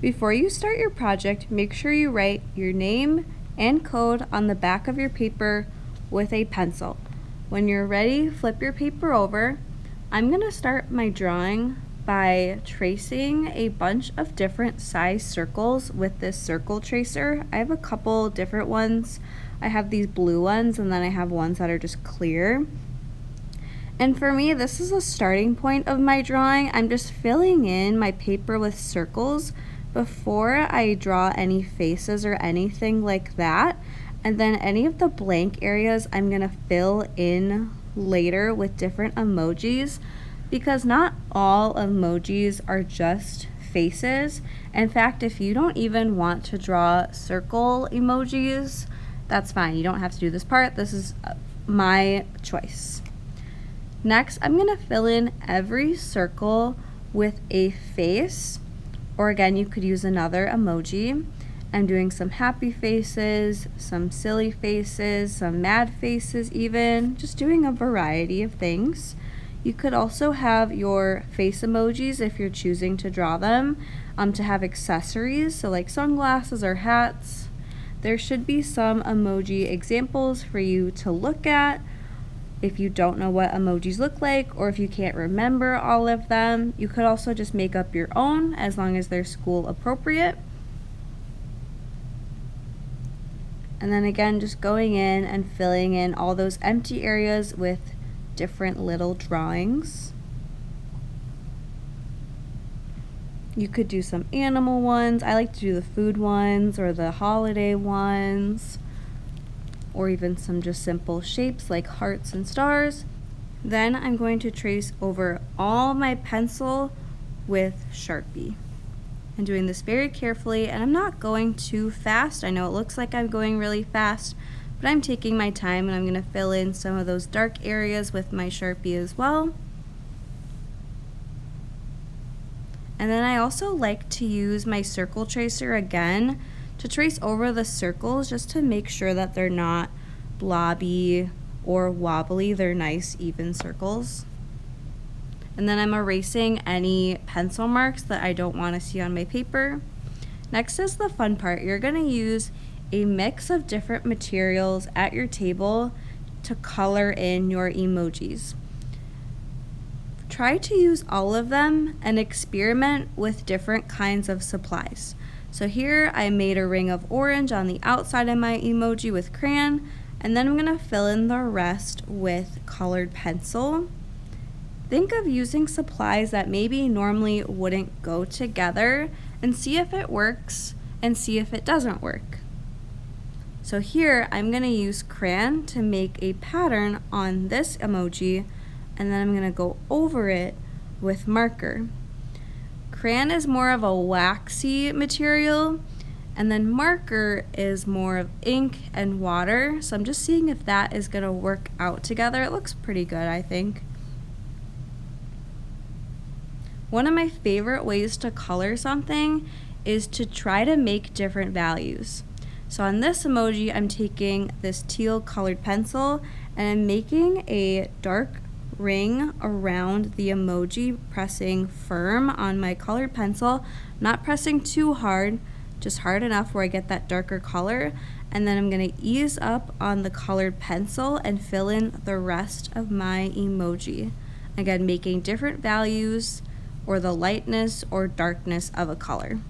Before you start your project, make sure you write your name and code on the back of your paper with a pencil. When you're ready, flip your paper over. I'm going to start my drawing by tracing a bunch of different size circles with this circle tracer. I have a couple different ones. I have these blue ones, and then I have ones that are just clear. And for me, this is a starting point of my drawing. I'm just filling in my paper with circles before I draw any faces or anything like that. And then any of the blank areas I'm gonna fill in later with different emojis, because not all emojis are just faces. In fact, if you don't even want to draw circle emojis, that's fine. You don't have to do this part. This is my choice. Next, I'm going to fill in every circle with a face, or again, you could use another emoji. I'm doing some happy faces, some silly faces, some mad faces even, just doing a variety of things. You could also have your face emojis if you're choosing to draw them, to have accessories, so like sunglasses or hats. There should be some emoji examples for you to look at. If you don't know what emojis look like, or if you can't remember all of them, you could also just make up your own as long as they're school appropriate. And then again, just going in and filling in all those empty areas with different little drawings. You could do some animal ones. I like to do the food ones or the holiday ones, or even some just simple shapes like hearts and stars. Then I'm going to trace over all my pencil with Sharpie. I'm doing this very carefully, and I'm not going too fast. I know it looks like I'm going really fast, but I'm taking my time, and I'm going to fill in some of those dark areas with my Sharpie as well. And then I also like to use my circle tracer again to trace over the circles, just to make sure that they're not blobby or wobbly. They're nice, even circles. And then I'm erasing any pencil marks that I don't want to see on my paper. Next is the fun part. You're going to use a mix of different materials at your table to color in your emojis. Try to use all of them and experiment with different kinds of supplies. So here I made a ring of orange on the outside of my emoji with crayon, and then I'm going to fill in the rest with colored pencil. Think of using supplies that maybe normally wouldn't go together and see if it works and see if it doesn't work. So here I'm going to use crayon to make a pattern on this emoji, and then I'm going to go over it with marker. Crayon is more of a waxy material, and then marker is more of ink and water. So I'm just seeing if that is going to work out together. It looks pretty good, I think. One of my favorite ways to color something is to try to make different values. So on this emoji, I'm taking this teal colored pencil and I'm making a dark ring around the emoji, pressing firm on my colored pencil, not pressing too hard, just hard enough where I get that darker color. And then I'm going to ease up on the colored pencil and fill in the rest of my emoji. Again, making different values or the lightness or darkness of a color.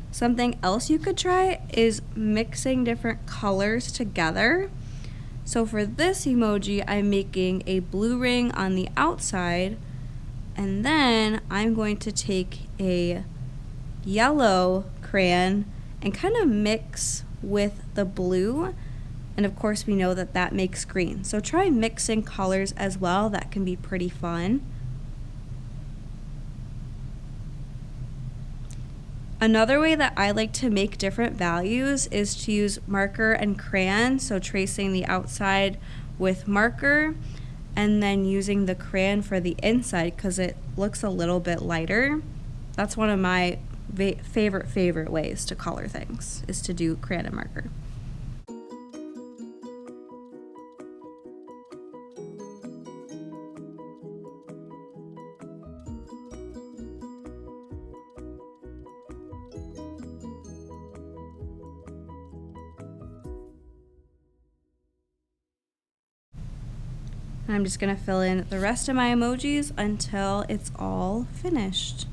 Something else you could try is mixing different colors together. So for this emoji, I'm making a blue ring on the outside, and then I'm going to take a yellow crayon and kind of mix with the blue. And of course we know that that makes green. So try mixing colors as well. That can be pretty fun. Another way that I like to make different values is to use marker and crayon, so tracing the outside with marker and then using the crayon for the inside because it looks a little bit lighter. That's one of my favorite ways to color things, is to do crayon and marker. I'm just going to fill in the rest of my emojis until it's all finished.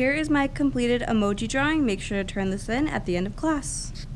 Here is my completed emoji drawing. Make sure to turn this in at the end of class.